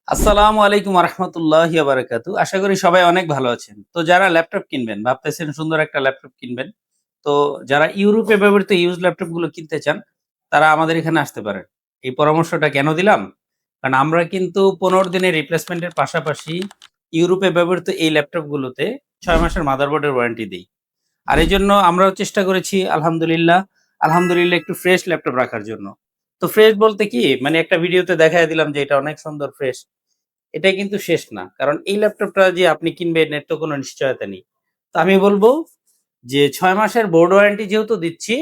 আসসালামু আলাইকুম রহমতুল্লাহি ওয়া বারাকাতু। আশা করি সবাই অনেক ভালো আছেন। তো যারা ল্যাপটপ কিনবেন, ভাবতেছেন সুন্দর একটা ল্যাপটপ কিনবেন। তো যারা ইউরোপে ব্যবহৃত ইউজড ল্যাপটপ গুলো কিনতে চান, তারা আমাদের এখানে আসতে পারেন। এই পরামর্শটা কেন দিলাম? কারণ আমরা কিন্তু ১৫ দিনের রিপ্লেসমেন্ট এর পাশাপাশি ইউরোপে ব্যবহৃত এই ল্যাপটপ গুলোতে ৬ মাসের মাদারবোর্ডের ওয়ারেন্টি দেই। আর এজন্য আমরাও চেষ্টা করেছি আলহামদুলিল্লাহ একটু ফ্রেশ ল্যাপটপ রাখার জন্য। তো ফ্রেশ বলতে কি? মানে একটা ভিডিওতে দেখায় দিলাম যে এটা অনেক সুন্দর ফ্রেশ। এটাই কিন্তু শেষ না। কারণ এই ল্যাপটপটা যে আপনি কিনবেন এর তো কোনো নিশ্চয়তা নেই। তো আমি বলব যে ৬ মাসের বোর্ড ওয়ারেন্টি যেহেতু দিচ্ছি,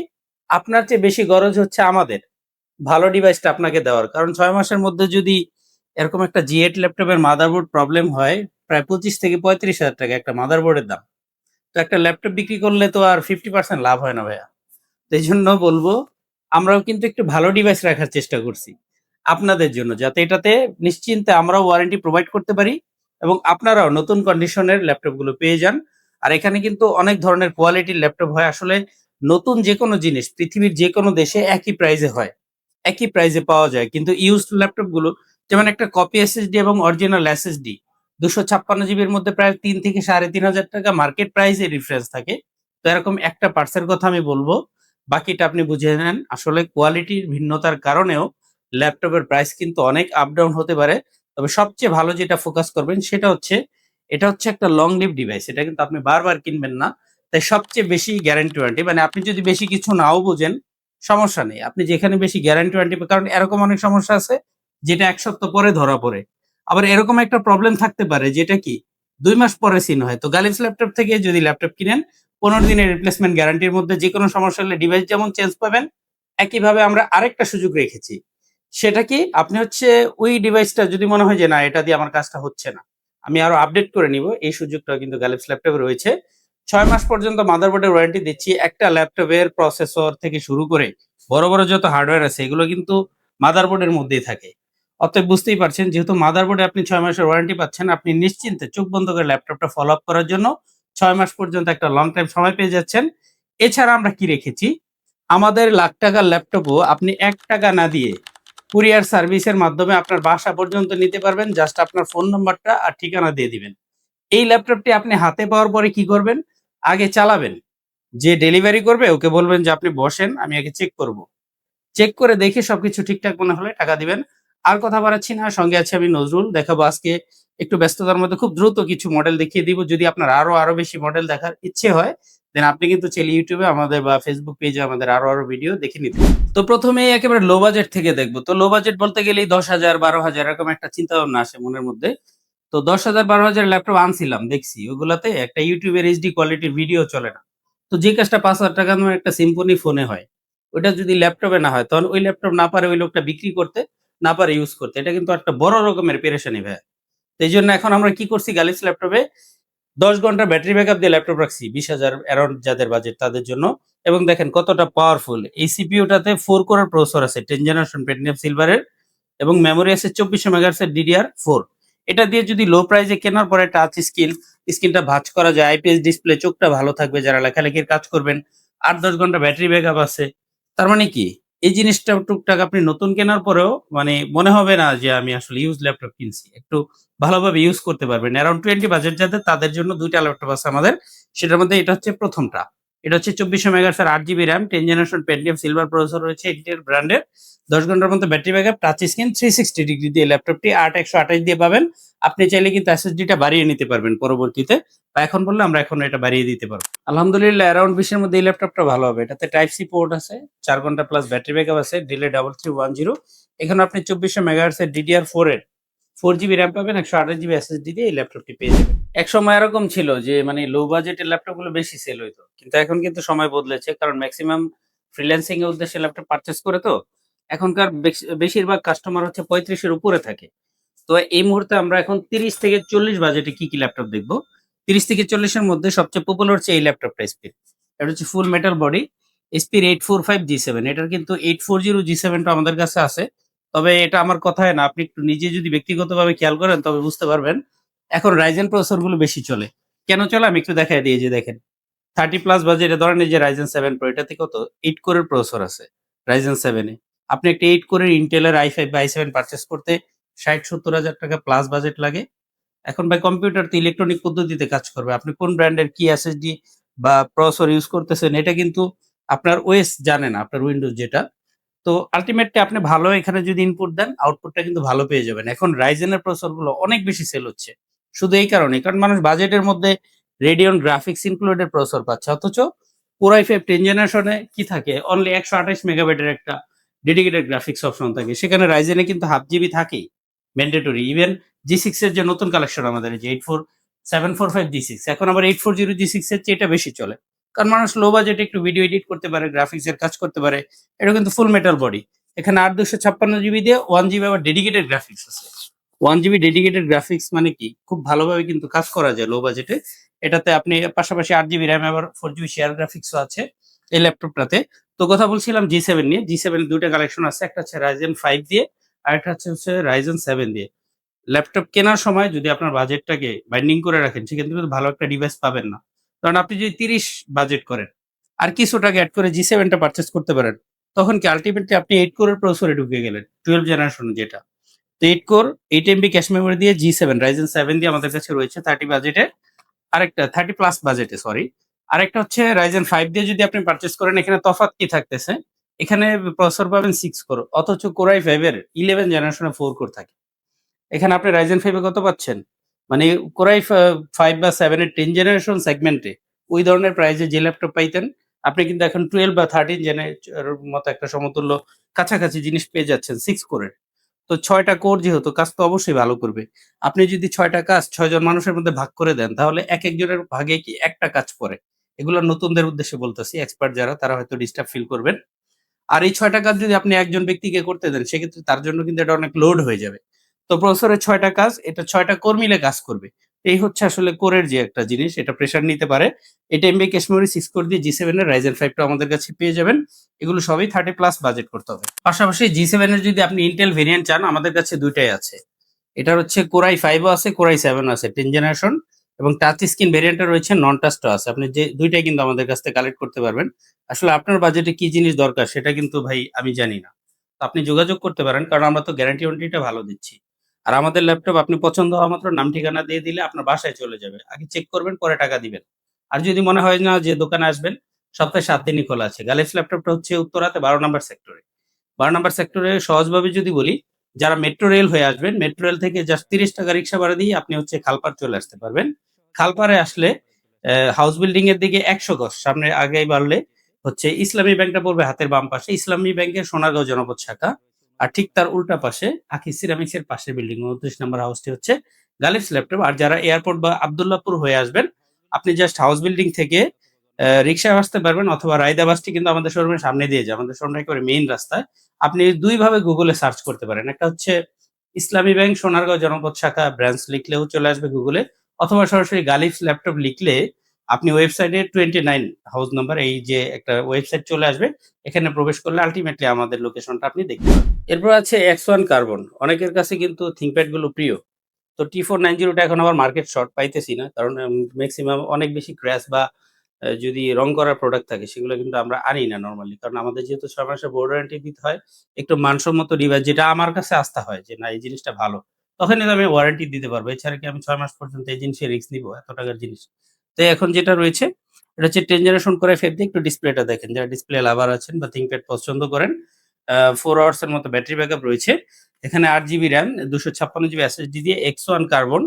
আপনার চেয়ে বেশি গরজ হচ্ছে আমাদের ভালো ডিভাইসটা আপনাকে দেওয়ার। কারণ ৬ মাসের মধ্যে যদি এরকম একটা G8 ল্যাপটপের মাদারবোর্ড প্রবলেম হয়, প্রায় ২৫ থেকে ৳৩৫,০০০ একটা মাদারবোর্ডের দাম। তো একটা ল্যাপটপ বিক্রি করলে তো আর 50% লাভ হয় না ভাইয়া। তো এইজন্য বলব, আমরাও কিন্তু একটু ভালো ডিভাইস রাখার চেষ্টা করছি। আপনাদের জন্য। যাতে এটাতে নিশ্চিন্তে আমরাও ওয়ারেন্টি প্রোভাইড করতে পারি এবং আপনারাও নতুন কন্ডিশনের ল্যাপটপগুলো পেয়ে যান। আর এখানে কিন্তু অনেক ধরনের কোয়ালিটির ল্যাপটপ হয়। আসলে নতুন যেকোনো জিনিস পৃথিবীর যেকোনো দেশে একই প্রাইসে হয়। একই প্রাইসে পাওয়া যায়। কিন্তু ইউজড ল্যাপটপগুলো যেমন একটা কপি এসএসডি এবং অরিজিনাল এসএসডি ২৫৬ জিবির মধ্যে প্রায় ৩ থেকে ৳৩,৫০০ মার্কেট প্রাইসে ডিফারেন্স থাকে। তো এরকম একটা পার্টসের কথা আমি বলব। বাকিটা আপনি বুঝে নেন। আসলে কোয়ালিটির ভিন্নতার কারণেও ল্যাপটপের প্রাইস কিন্তু অনেক আপ ডাউন হতে পারে। তবে সবচেয়ে ভালো যেটা ফোকাস করবেন সেটা হচ্ছে, এটা হচ্ছে একটা লং লিভ ডিভাইস। এটা কিন্তু আপনি বারবার কিনবেন না। তাই সবচেয়ে বেশি গ্যারান্টি ওয়ারেন্টি মানে আপনি যদি বেশি কিছু নাও বোঝেন, সমস্যা নেই। আপনি যেখানে বেশি গ্যারান্টি ওয়ারেন্টি কারণ এরকম অনেক সমস্যা আছে যেটা ১ সপ্তাহ পরে ধরা পড়ে। আবার এরকম একটা প্রবলেম থাকতে পারে যেটা কি ২ মাস পরে সিন হয়। তো গ্যালেক্সি ল্যাপটপ থেকে যদি ল্যাপটপ কিনেন ১৫ দিনের রিপ্লেসমেন্ট গ্যারান্টির মধ্যে যেকোনো সমস্যা হলে ডিভাইস যেমন চেঞ্জ পাবেন, একইভাবে আমরা আরেকটা সুযোগ রেখেছি। সেটা কি? আপনি হচ্ছে ওই ডিভাইসটা যদি মনে হয় যে না এটা দিয়ে আমার কাজটা হচ্ছে না। আমি আরো আপডেট করে নিবো। এই সুযোগটাও কিন্তু গ্যালাক্সি ল্যাপটপে রয়েছে। ৬ মাস পর্যন্ত মাদারবোর্ডের ওয়ারেন্টি দিচ্ছি। একটা ল্যাপটপের প্রসেসর থেকে শুরু করে বড় যত হার্ডওয়্যার আছে এগুলো কিন্তু মাদারবোর্ডের মধ্যেই থাকে। অতএব বুঝতেই পারছেন যেহেতু মাদারবোর্ডে আপনি ৬ মাসের ওয়ারেন্টি পাচ্ছেন, আপনি নিশ্চিন্তে চোখ বন্ধ করে ল্যাপটপটা ফলো আপ করার জন্য ৬ মাস পর্যন্ত একটা লং টাইম সময় পেয়ে যাচ্ছেন। এছাড়া আমরা কি রেখেছি? আমাদের লাখ টাকার ল্যাপটপও আপনি ৳১ না দিয়ে কুরিয়ার সার্ভিসের মাধ্যমে আপনার বাসা পর্যন্ত নিতে পারবেন। জাস্ট আপনার ফোন নাম্বারটা আর ঠিকানা দিয়ে দিবেন। এই ল্যাপটপটি আপনি হাতে পাওয়ার পরে কি করবেন? আগে চালাবেন। যে ডেলিভারি করবে ওকে বলবেন যে, "আপনি বসেন, আমি আগে চেক করব।" চেক করে দেখে সবকিছু ঠিকঠাক মনে হলে টাকা দিবেন। আর কথা বাড়াচ্ছি না। সঙ্গে আছি আমি নজরুল। দেখাবো আজকে একটু ব্যস্ততার মধ্যে খুব দ্রুত কিছু মডেল দেখিয়ে দিব। যদি আপনার আরো বেশি মডেল দেখার ইচ্ছে হয়, দেন আপনি কিন্তু চাইলে YouTube এ আমাদের বা Facebook পেজে আমাদের আরো ভিডিও দেখে নিতে পারেন। তো ১ম এই একেবারে লো বাজেট থেকে দেখব। তো লো বাজেট বলতে গেলেই ১০,০০০, ১২,০০০ এরকম একটা চিন্তাভাবনা আসে মনের মধ্যে। তো ১০,০০০, ১২,০০০ এর ল্যাপটপ আনছিলাম, দেখছি। ওগুলাতে একটা YouTube এর HD কোয়ালিটির ভিডিও চলে না। তো যে কাজটা ৳৫,০০০ দামের একটা সিম্ফনি ফোনে হয়, ওইটা যদি ল্যাপটপে না হয়, তখন ওই ল্যাপটপ না পারে ওই লোকটা বিক্রি করতে, না পারে ইউজ করতে। এটা কিন্তু একটা বড় রকমের পেরেশানি ভাইয়া। তো এইজন্য এখন আমরা কি করছি গ্যালাক্সি ল্যাপটপে ১০ ঘন্টা ব্যাটারি ব্যাকআপ দিয়ে ল্যাপটপ রাখছি ২০,০০০ অ্যারাউন্ড যাদের বাজেট তাদের জন্য। এবং দেখেন কতটা পাওয়ারফুল। এই সিপিইউটাতে ৪ কোরের প্রসেসর আছে 10 জেনারেশন পেন্টিয়াম সিলভারের এবং মেমোরি আছে ২৪০০ মেগাহার্টজ এর DDR4। এটা দিয়ে যদি লো প্রাইস এ কেনার পরে টাচ স্ক্রিনটা ভাঁজ করা যায়, আইপিএস ডিসপ্লে, চোখটা ভালো থাকবে যারা লেখালেখির কাজ করবেন। ৮-১০ ঘন্টা ব্যাটারি ব্যাকআপ আছে। তার মানে কি? এই জিনিসটা টুকটাক আপনি নতুন কেনার পরেও মানে মনে হবে না যে আমি আসলে ইউজড ল্যাপটপ কিনছি। একটু ভালোভাবে ইউজ করতে পারবেন। অ্যারাউন্ড ২০ বাজেট যাদের তাদের জন্য ২ টা ল্যাপটপ আছে আমাদের। সেটার মধ্যে এটা হচ্ছে ১ম টা। এটা হচ্ছে ২৪০০ মেগাহার্টজ এর ৮ GB RAM, 10 generation Pentium silver processor রয়েছে Intel ব্র্যান্ডের। ১০ ঘন্টার মতো battery backup, touch screen ৩৬০ degree দিয়ে ল্যাপটপটি ৮/১২৮ দিয়ে পাবেন। আপনি চাইলে কিন্তু এসএসডি টা বাড়িয়ে নিতে পারবেন পরবর্তীতে। বা এখন বললে আমরা এখন এটা বাড়িয়ে দিতে পারব। আলহামদুলিল্লাহ অ্যারাউন্ড ২০ এর মধ্যে এই ল্যাপটপটা ভালো হবে। এটাতে টাইপ সি পোর্ট আছে, ৪ ঘন্টা প্লাস ব্যাটারি ব্যাকআপ আছে, ডেল এ 3310। এখানে আপনি ২৪০০ মেগাহার্টজ এর DDR4 এর 4 জিবি RAM পাবেন, ১২৮ জিবি এসএসডি দিয়ে এই ল্যাপটপটি পেয়ে যাবেন। একসময় এরকম ছিল যে মানে লো বাজেটের ল্যাপটপগুলো বেশি সেল হইতো। কিন্তু এখন কিন্তু সময় বদলেছে। কারণ মেক্সিমাম ফ্রিল্যান্সিং এর উদ্দেশ্যে ল্যাপটপ পারচেজ করে তো। এখনকার বেশিরভাগ কাস্টমার হচ্ছে ৩৫ এর উপরে থাকে। তো এই মুহূর্তে আমরা এখন ৩০ থেকে ৪০ বাজেটে কি ল্যাপটপ দেখব। ৩০ থেকে ৪০ এর মধ্যে সবচেয়ে পপুলার হচ্ছে এই ল্যাপটপটা স্পিড। এটা হচ্ছে ফুল মেটাল বডি স্পিড 845 G7। এটার কিন্তু 840 G7 টা আমাদের কাছে আছে। তবে এটা আমার কথায় না। আপনি একটু নিজে যদি ব্যক্তিগতভাবে খেয়াল করেন তবে বুঝতে পারবেন। এখন Ryzen প্রসেসর গুলো বেশি চলে। কেন চলে আমি একটু দেখায় দিই, এই যে দেখেন। 30 প্লাস বাজেটে ধরেন এই যে Ryzen 7 Pro এটাতে কত 8 কোরের প্রসেসর আছে Ryzen 7 এ। আপনি একটা 8 কোরের Intel এর i5 বা i7 পারচেজ করতে 60-70 হাজার টাকা প্লাস বাজেট লাগে। এখন ভাই কম্পিউটার তো ইলেকট্রনিক পদ্ধতিতে কাজ করবে। আপনি কোন ব্র্যান্ডের কি এসএসডি বা প্রসেসর ইউজ করতেছেন এটা কিন্তু আপনার ওএস জানে না, আপনার উইন্ডোজ যেটা। তো আল্টিমেটলি আপনি ভালো এখানে যদি ইনপুট দেন, আউটপুটটা কিন্তু ভালো পেয়ে যাবেন। এখন Ryzen এর প্রসেসরগুলো অনেক বেশি সেল হচ্ছে। শুধু এই কারণেই। কারণ মানুষ বাজেটের মধ্যে Radeon গ্রাফিক্স ইনক্লুডেড প্রসেসর পাচ্ছে। অথচ Core i5 10 জেনারেশনে কি থাকে? অনলি 128 মেগাবাইটের একটা ডেডিকেটেড গ্রাফিক্স অপশন থাকে। সেখানে Ryzen এ কিন্তু 1/2 জিবি থাকেই ম্যান্ডেটরি। ইভেন G6 এর যে নতুন কালেকশন আমাদের এই যে 745 G6 এখন আবার 840 G6 এর চেয়ে এটা বেশি চলে। কারণ মানুষ লো বাজেটে একটু ভিডিও এডিট করতে পারে, গ্রাফিক্স এর কাজ করতে পারে। এটা কিন্তু ফুল মেটাল বডি। এখানে 8 256 জিবি দিয়ে 1 জিবি আবার ডেডিকেটেড গ্রাফিক্স আছে। 1 জিবি ডেডিকেটেড গ্রাফিক্স মানে কি? খুব ভালোভাবে কিন্তু কাজ করা যায় লো বাজেটে। এটাতে আপনি পাশাপাশি 8 জিবি RAM আবার 4 জিবি শেয়ার গ্রাফিক্সও আছে এই ল্যাপটপটাতে। তো কথা বলছিলাম G7 নিয়ে। G7 এর 2টা কালেকশন আছে। একটা হচ্ছে Ryzen 5 দিয়ে, আরেকটা হচ্ছে Ryzen 7 দিয়ে। ল্যাপটপ কেনার সময় যদি আপনার বাজেটটাকে বাইন্ডিং করে রাখেন, সেক্ষেত্রে কিন্তু ভালো একটা ডিভাইস পাবেন না। কারণ আপনি যদি 30 বাজেট করেন, আর কিছু টাকা এড করে G7 টা পারচেজ করতে পারেন, তখন কি আল্টিমেটলি আপনি 8 কোরের প্রসেসরে ঢুকে গেলেন। 12 জেনারেশন যেটা। তো 8 কোর 8 এমবি ক্যাশ মেমোরি দিয়ে G7 Ryzen 7 দিয়ে আমাদের কাছে রয়েছে 30 বাজেটে। আরেকটা 30 প্লাস বাজেটে সরি। আরেকটা হচ্ছে Ryzen 5 দিয়ে যদি আপনি পারচেজ করেন, এখানে তফাৎ কি থাকতেছে? এখানে প্রসেসর পাবেন 6 কোর, অথচ Core i5 এর 11 জেনারেশনে 4 কোর থাকে। এখানে আপনি Ryzen 5 এ কত পাচ্ছেন? মানে Core i5 বা 7 এর 10 জেনারেশন সেগমেন্টে ওই ধরনের প্রাইসে যে ল্যাপটপ পাইতেন, আপনি কিন্তু এখন 12 বা 13 এর মতো একটা সমতুল্য কাছাকাছি জিনিস পেয়ে যাচ্ছেন 6 কোরের। তো ৬ টা কোর যেহেতু কাজ তো অবশ্যই ভালো করবে। আপনি যদি ৬ টা কাজ ৬ জন মানুষের মধ্যে ভাগ করে দেন, তাহলে একেকজনের ভাগে কি একটা কাজ পড়ে। এগুলো নতুনদের উদ্দেশ্যে বলতেছি। এক্সপার্ট যারা তারা হয়তো ডিস্টার্ব ফিল করবেন। আর এই ৬ টা কাজ যদি আপনি একজন ব্যক্তিকে করতে দেন, সেক্ষেত্রে তার জন্য কিন্তু এটা অনেক লোড হয়ে যাবে। তো প্রসেসরের ৬ টা কাজ, এটা ৬ টা কোর মিলে কাজ করবে। এই হচ্ছে আসলে কোরের যে একটা জিনিস, এটা প্রেশার নিতে পারে। 8 এমবি ক্যাশ মেমরি 6 কোর দিয়ে G7 এর Ryzen 5 টা আমাদের কাছে পেয়ে যাবেন। এগুলো সবই 30 প্লাস বাজেট করতে হবে। পাশাপাশি G7 এর যদি আপনি Intel ভেরিয়েন্ট চান, আমাদের কাছে ২ টাই আছে। এটার হচ্ছে Core i5 ও আছে, Core i7 ও আছে 10 জেনারেশন, এবং টাচ স্ক্রিন ভেরিয়েন্টও রয়েছে, নন টাচও আছে। আপনি যে ২ টাই কিন্তু আমাদের কাছ থেকে কালেক্ট করতে পারবেন। আসলে আপনার বাজেটে কি জিনিস দরকার সেটা কিন্তু ভাই আমি জানি না। তো আপনি যোগাযোগ করতে পারেন, কারণ আমরা তো গ্যারান্টি ওয়ারেন্টিটা ভালো দিচ্ছি। আর আমাদের ল্যাপটপ আপনি পছন্দ হওয়া মাত্র নাম ঠিকানা দিয়ে দিলে আপনার বাসায় চলে যাবে। আগে চেক করবেন, পরে টাকা দিবেন। আর যদি মনে হয় না যে দোকানে আসবেন, সপ্তাহে ৭ দিনই খোলা আছে। গ্যালাক্সি ল্যাপটপটা হচ্ছে উত্তরাতে ১২ নাম্বার সেক্টরে। ১২ নাম্বার সেক্টরে সহজভাবে যদি বলি, যারা মেট্রো রেল হয়ে আসবেন, মেট্রো রেল থেকে জাস্ট ৩০ টাকা রিক্সা ভাড়া দিয়ে আপনি হচ্ছে খালপাড় চলে আসতে পারবেন। খালপাড়ে আসলে হাউস বিল্ডিং এর দিকে ১০০ গজ সামনে আগাই বাড়লে হচ্ছে ইসলামী ব্যাংকটা পড়বে হাতের বাম পাশে। ইসলামী ব্যাংকের সোনারগাঁও জনপদ শাখা। আর ঠিক তার উল্টা পাশে আখি সিরামিক্স এর পাশের বিল্ডিং ২৯ নাম্বার হাউসটি হচ্ছে গালিফস ল্যাপটপ। আর যারা এয়ারপোর্ট বা আব্দুল্লাহপুর হয়ে আসবেন, আপনি জাস্ট হাউস বিল্ডিং থেকে রিক্সায় আসতে পারবেন, অথবা রায়দা বাসটি কিন্তু আমাদের শোরুমের সামনে দিয়ে যায়। আমাদের শোরুম একেবারে মেইন রাস্তায়। আপনি ২ ভাবে গুগলে সার্চ করতে পারেন। একটা হচ্ছে ইসলামী ব্যাংক সোনারগাঁও জনপদ শাখা ব্রাঞ্চ লিখলেও চলে আসবে গুগলে, অথবা সরাসরি গালিফস ল্যাপটপ লিখলে আপনি ওয়েবসাইটে 29 হাউস নাম্বার এই যে একটা ওয়েবসাইট চলে আসবে। এখানে প্রবেশ করলে আল্টিমেটলি আমাদের লোকেশনটা আপনি দেখতে পাবেন। এরপর আছে X1 কার্বন। অনেকের কাছে কিন্তু থিংকপ্যাড গুলো প্রিয়। তো T490 টা এখন আবার মার্কেট শর্ট পাইতেছি না। কারণ মেক্সিমাম অনেক বেশি ক্র্যাশ বা যদি রং করা প্রোডাক্ট থাকে, সেগুলো কিন্তু আমরা আনি না নরমালি। কারণ আমাদের যেহেতু ৬ মাসের বোর্ড ওয়ারেন্টি দিতে হয়, একটু মানসম্মত ডিভাইস যেটা আমার কাছে আস্থা হয় যে না এই জিনিসটা ভালো, তখনই তো আমি ওয়ারেন্টি দিতে পারবো। এছাড়া কি আমি ৬ মাস পর্যন্ত এই জিনিসের রিস্ক নিবো? এত টাকার জিনিস। তো এখন যেটা রয়েছে, এটা হচ্ছে 10 জেনারেশন Core i5 দিয়ে। একটু ডিসপ্লেটা দেখেন। যারা ডিসপ্লে লাভার আছেন বা থিংকপ্যাড পছন্দ করেন, 4 আওয়ার্স এর মতো ব্যাটারি ব্যাকআপ রয়েছে। এখানে ৮ জিবি RAM, ২৫৬ জিবি এসএসডি দিয়ে X1 কার্বন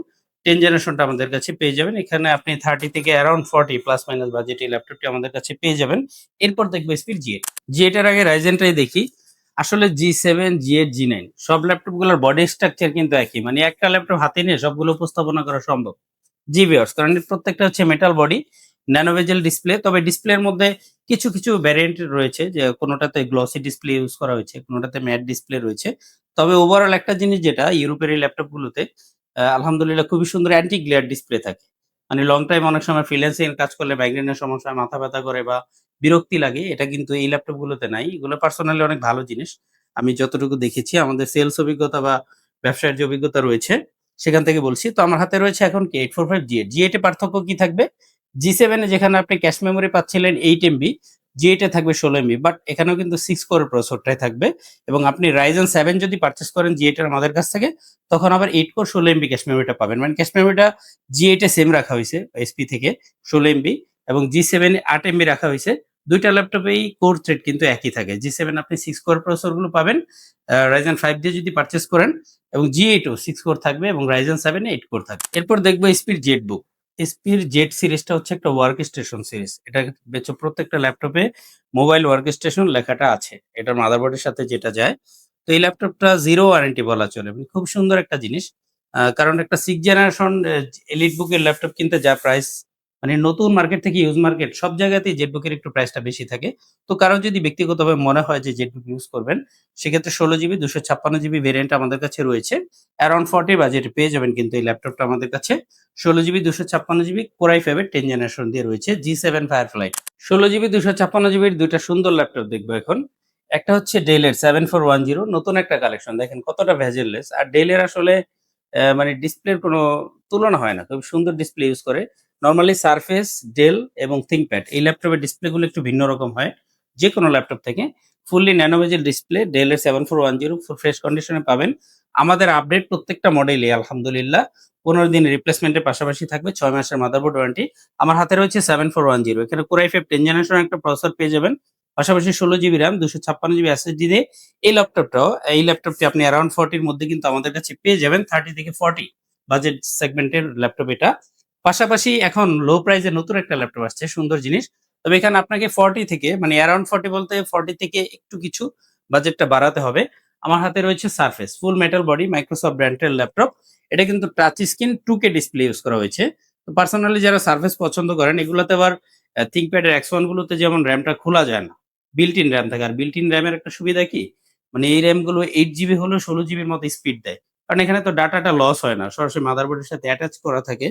10 জেনারেশনটা আমাদের কাছে পেয়ে যাবেন। এখানে আপনি 30 থেকে অ্যারাউন্ড 40 প্লাস মাইনাস বাজেট এই ল্যাপটপটি আমাদের কাছে পেয়ে যাবেন। এরপর দেখবো স্পিড G8। G8 এর আগে Ryzen টাই দেখি। আসলে G7, G8, G9 সব ল্যাপটপগুলোর বডি স্ট্রাকচার কিন্তু একই। মানে একটা ল্যাপটপ হাতে নিয়ে সবগুলো উপস্থাপনা করা সম্ভব। জি ভিউয়ার্স, কারণ এর প্রত্যেকটা হচ্ছে মেটাল বডি, ন্যানো বেজেল ডিসপ্লে। তবে ডিসপ্লের মধ্যে কিছু ভ্যারিয়েন্ট রয়েছে, যে কোনোটাতে গ্লসি ডিসপ্লে ইউজ করা হয়েছে, কোনোটাতে ম্যাট ডিসপ্লে রয়েছে। তবে ওভারঅল একটা জিনিস যেটা ইউরোপের এই ল্যাপটপগুলোতে আলহামদুলিল্লাহ খুবই সুন্দর অ্যান্টি গ্লেয়ার ডিসপ্লে থাকে। মানে লং টাইম অনেক সময় ফ্রিল্যান্সিং এর কাজ করলে মাইগ্রেনের সমস্যা হয়, মাথা ব্যথা করে বা বিরক্তি লাগে। এটা কিন্তু এই ল্যাপটপগুলোতে নাই। এগুলো পার্সোনালি অনেক ভালো জিনিস। আমি যতটুকু দেখেছি, আমাদের সেলস অভিজ্ঞতা বা ব্যবসায়ের যে অভিজ্ঞতা রয়েছে সেখান থেকে বলছি। তো আমার হাতে রয়েছে এখন কি 845 G8। G8 এ পার্থক্য কি থাকবে? G7 এ যেখানে আপনি ক্যাশ মেমোরি পাচ্ছিলেন 8 এমবি, G8 এ থাকবে 16 এমবি, বাট এখানেও কিন্তু 6 কোরের প্রসেসরটাই থাকবে এবং আপনি Ryzen 7 যদি পারচেজ করেন G8 এর আমাদের কাছ থেকে, তখন আবার 8 কোর 16 এমবি ক্যাশ মেমোরিটা পাবেন। মানে ক্যাশ মেমোরিটা G8 এ সেম রাখা হইছে এসপি থেকে 16 এমবি এবং G7 এ 8 এমবি রাখা হইছে। ২ টা ল্যাপটপেই কোর থ্রেড কিন্তু একই থাকে। G7 আপনি 6 কোর প্রসেসরগুলো পাবেন Ryzen 5 দিয়ে যদি পারচেজ করেন এবং G8 ও 6 কোর থাকবে এবং Ryzen 7 এ 8 কোর থাকবে। এরপর দেখবো এসপির জেটবুক। এসপির জেট সিরিজটা হচ্ছে একটা ওয়ার্ক স্টেশন সিরিজ। এটা প্রত্যেকটা ল্যাপটপে মোবাইল ওয়ার্ক স্টেশন লেখাটা আছে। এটার মাদারবোর্ডের সাথে যেটা যায়। তো এই ল্যাপটপটা জিরো ওয়ারেন্টি বলা চলে। খুব সুন্দর একটা জিনিস। কারণ একটা 6 জেনারেশন এলিট বুকের ল্যাপটপ কিনতে যা প্রাইস, মানে নতুন মার্কেট থেকে ইউজ মার্কেট সব জায়গাতেই জেটবুকের একটু প্রাইসটা বেশি থাকে। তো কারো যদি ব্যক্তিগতভাবে মনে হয় যে জেটবুক ইউজ করবেন, সেক্ষেত্রে 16 জিবি 256 জিবি ভেরিয়েন্ট আমাদের কাছে রয়েছে। অ্যারাউন্ড 40 বাজেটে পেয়ে যাবেন কিন্তু এই ল্যাপটপটা আমাদের কাছে। 16 জিবি 256 জিবি Core i5 এর 10 জেনারেশন দিয়ে রয়েছে G7 Firefly। 16 জিবি 256 জিবির ২ টা সুন্দর ল্যাপটপ দেখবো এখন। একটা হচ্ছে ডেলের 7410, নতুন একটা কালেকশন। দেখেন কতটা ভেজেললেস। আর ডেলের আসলে মানে ডিসপ্লের কোনো তুলনা হয় না। খুব সুন্দর ডিসপ্লে ইউজ করে। নরমালি সারফেস, ডেল এবং থিংকপ্যাড এই ল্যাপটপের ডিসপ্লেগুলো একটু ভিন্ন রকম হয় যেকোনো ল্যাপটপ থেকে। ফুললি ন্যানো বেজেল ডিসপ্লে, ডেলের 7410 ফুল ফ্রেশ কন্ডিশনে পাবেন। আমাদের আপডেট প্রত্যেকটা মডেলই আলহামদুলিল্লাহ 15 দিনের রিপ্লেসমেন্টের পাশাপাশি থাকবে ৬ মাসের মাদারবোর্ড ওয়ারেন্টি। আমার হাতে রয়েছে 7410, এখানে Core i5 10 জেনারেশন একটা প্রসেসর পেয়ে যাবেন। পাশাপাশি 16 জিবি RAM 256 জিবি এসএসডি দিয়ে এই ল্যাপটপটি আপনি অ্যারাউন্ড 40 এর মধ্যে কিন্তু আমাদের কাছে পেয়ে যাবেন। 30 থেকে 40 বাজেট সেগমেন্টের ল্যাপটপ এটা। পাশাপাশি এখন লো প্রাইসে নতুন একটা ল্যাপটপ আসছে, সুন্দর জিনিস। তবে এখানে আপনাকে 40 থেকে, মানে অ্যারাউন্ড 40 বলতে 40 থেকে একটু কিছু বাজেটটা বাড়াতে হবে। আমার হাতে রয়েছে সারফেস ফুল মেটাল বডি মাইক্রোসফট ব্র্যান্ডের ল্যাপটপ। এটা কিন্তু touch screen 2K display use করা হয়েছে। তো পার্সোনালি যারা সারফেস পছন্দ করেন, এগুলোতে আবার থিংকপ্যাড এর X1 গুলোতে যেমন র‍্যামটা খোলা যায় না। বিল্ট ইন র‍্যাম থাকে। আর বিল্ট ইন র‍্যামের একটা সুবিধা কি? মানে এই র‍্যাম গুলো 8 জিবি হলেও 16 জিবির মতো স্পিড দেয়। কারণ এখানে তো ডাটাটা লস হয় না। সরাসরি মাদারবোর্ডের সাথে অ্যাটাচ করা থাকে।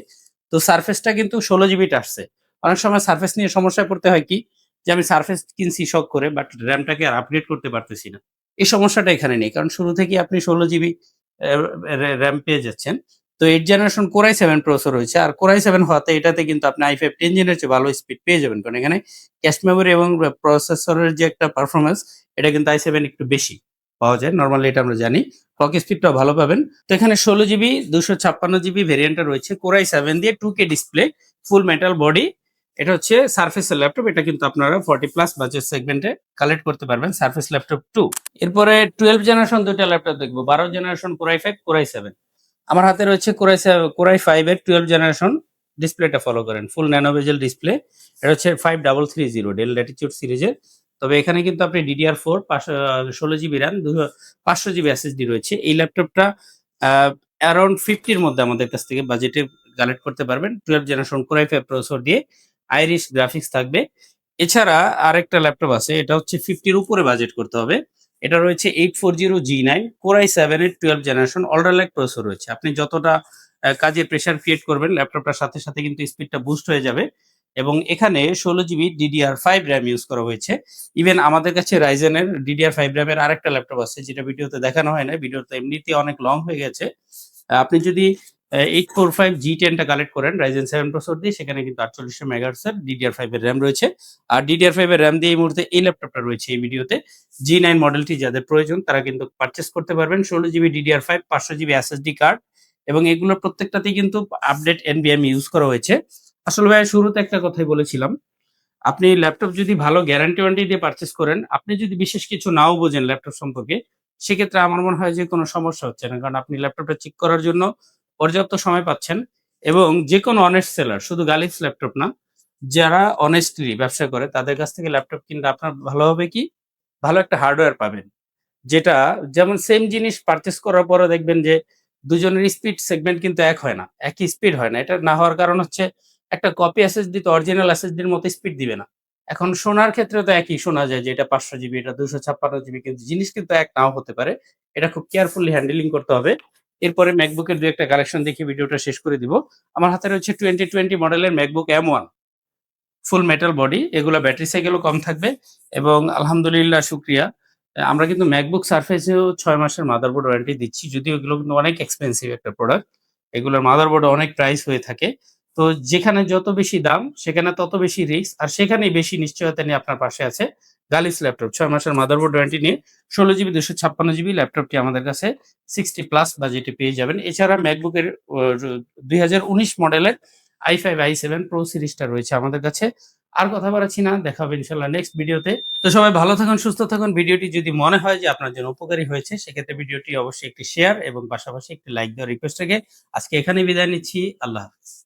তো সারফেসটা কিন্তু 16 জিবিটা আসছে। অনেক সময় সারফেস নিয়ে সমস্যায় পড়তে হয় কি? যে আমি সারফেস কিনছি শখ করে, বাট র‍্যামটাকে আর আপগ্রেড করতে পারতেছি না। এই সমস্যাটা এখানে নেই। কারণ শুরু থেকেই আপনি 16 জিবি অ্যা র‍্যাম পেয়ে যাচ্ছেন। তো 8 জেনারেশন Core i7 প্রসেসর রয়েছে। আর Core i7 হওয়াতে এটাতে কিন্তু আপনি i5 10 জেনের চেয়ে ভালো স্পিড পেয়ে যাবেন। কারণ এখানে ক্যাশ মেমোরি এবং প্রসেসরের যে একটা পারফরম্যান্স, এটা কিন্তু i7 একটু বেশি পাওয়া যায়। নরমালি এটা আমরা জানি। ক্লক স্পিডটাও ভালো পাবেন। তো এখানে 16 জিবি 256 জিবি ভেরিয়েন্টটা রয়েছে Core i7 দিয়ে 2K ডিসপ্লে, ফুল মেটাল বডি। এটা হচ্ছে সারফেসের ল্যাপটপ। এটা কিন্তু আপনারা 40 প্লাস বাজেট সেগমেন্টে কালেক্ট করতে পারবেন সারফেস ল্যাপটপ 2। এরপরে 12 জেনারেশন ২ টা ল্যাপটপ দেখব। 12 generation Core i5, Core i7। আমার হাতে রয়েছে Core i5 এর 12 জেনারেশন। ডিসপ্লেটা ফলো করেন। ফুল ন্যানো বেজেল ডিসপ্লে। এটা হচ্ছে 5330 ডেল ল্যাটিটিউড সিরিজের। তবে এখানে কিন্তু আপনি DDR4 16 GB RAM 500 GB SSD রয়েছে। এই ল্যাপটপটা আ অ্যারাউন্ড 50 এর মধ্যে আমাদের কাছ থেকে বাজেটে কালেক্ট করতে পারবেন। 12 জেনারেশন Core i5 প্রসেসর দিয়ে আইরিশ গ্রাফিক্স থাকবে। এছাড়া আরেকটা ল্যাপটপ আছে। এটা হচ্ছে 50 এর উপরে বাজেট করতে হবে। এটা রয়েছে 840G9 Core i7 এর 12 জেনারেশন Alder Lake প্রসেসর রয়েছে। আপনি যতটা কাজে প্রেশার ক্রিয়েট করবেন ল্যাপটপটার সাথে, সাথে কিন্তু স্পিডটা বুস্ট হয়ে যাবে। এবং এখানে 16 জিবি DDR5 RAM ইউজ করা হয়েছে। ইভেন আমাদের কাছে Ryzen এর DDR5 RAM এর আরেকটা ল্যাপটপ আছে, যেটা ভিডিওতে দেখানো হয় নাই। ভিডিওতে এমনিতেই অনেক লং হয়ে গেছে। আপনি যদি 845 G10 টা কালেক্ট করেন Ryzen 7 প্রসেসর দিয়ে, সেখানে কিন্তু 4800 মেগাহার্টজ এর DDR5 এর RAM রয়েছে। আর DDR5 এর RAM দিয়ে এই মুহূর্তে এই ল্যাপটপটা রয়েছে এই ভিডিওতে। G9 মডেলটি যাদের প্রয়োজন তারা কিন্তু পারচেজ করতে পারবেন। 16 GB DDR5, 500 GB SSD card এবং এগুলোর প্রত্যেকটাতেই কিন্তু আপডেট NVMe ইউজ করা হয়েছে। আসলে ভাই শুরুতে একটা কথাই বলেছিলাম, আপনি ল্যাপটপ যদি ভালো গ্যারান্টি ওয়ারেন্টি দিয়ে পারচেজ করেন, আপনি যদি বিশেষ কিছু নাও বোঝেন ল্যাপটপ সম্পর্কে, সেক্ষেত্রে আমার মনে হয় যে কোনো সমস্যা হচ্ছে না। কারণ আপনি ল্যাপটপটা চেক করার জন্য পর্যাপ্ত সময় পাচ্ছেন এবং যেকোনো অনেস্ট সেলার, শুধু গালিফ ল্যাপটপ না, যারা অনেস্টলি ব্যবসা করে তাদের কাছ থেকে ল্যাপটপ কিনলে আপনার ভালো হবে কি? ভালো একটা হার্ডওয়্যার পাবেন। যেটা যেমন সেম জিনিস পারচেজ করার পরেও দেখবেন যে দুজনের স্পিড সেগমেন্ট কিন্তু এক হয় না। একই স্পিড হয় না। এটা না হওয়ার কারণ হচ্ছে একটা কপি এসএসডি তো অরিজিনাল এসএসডির মতো স্পিড দিবে না। এখন শোনার ক্ষেত্রে তো একই শোনা যায় যে এটা 500 জিবি, এটা 256 জিবি, কিন্তু জিনিস কিন্তু এক নাও হতে পারে। এটা খুব কেয়ারফুলি হ্যান্ডেলিং করতে হবে। এরপরে MacBook এর ২-১ টা কালেকশন দেখিয়ে ভিডিওটা শেষ করে দিব। আমার হাতে রয়েছে 2020 মডেলের MacBook M1 ফুল মেটাল বডি। এগুলা ব্যাটারি সাইকেলও কম থাকবে এবং আলহামদুলিল্লাহ শুকরিয়া। আমরা কিন্তু MacBook Surface এও ৬ মাসের মাদারবোর্ড ওয়ারেন্টি দিচ্ছি। যদিও এগুলো কিন্তু অনেক এক্সপেনসিভ একটা প্রোডাক্ট। এগুলোর মাদারবোর্ডে অনেক প্রাইস হয়ে থাকে। তো যেখানে যত বেশি দাম সেখানে তত বেশি রিস্ক, আর সেখানেই বেশি নিশ্চয়তা নিয়ে আপনার পাশে আছে গালিস ল্যাপটপ। ৬ মাসের মাদারবোর্ড ওয়ারেন্টি নিয়ে 16 জিবি 256 জিবি ল্যাপটপটি আমাদের কাছে 60 প্লাস বাজেটে পেয়ে যাবেন। এছাড়া ম্যাকবুকের ২০১৯ মডেলের i5 i7 প্রো সিরিজটা রয়েছে আমাদের কাছে। আর কথা বাড়াচ্ছি না, দেখা হবে ইনশাআল্লাহ নেক্সট ভিডিওতে। তো সবাই ভালো থাকুন, সুস্থ থাকুন। ভিডিওটি যদি মনে হয় যে আপনার জন্য উপকারী হয়েছে, সেক্ষেত্রে ভিডিওটি অবশ্যই একটি শেয়ার এবং পাশাপাশি একটি লাইক দেওয়ার রিকোয়েস্ট রেখে আজকে এখানেই বিদায় নিচ্ছি। আল্লাহ হাফেজ।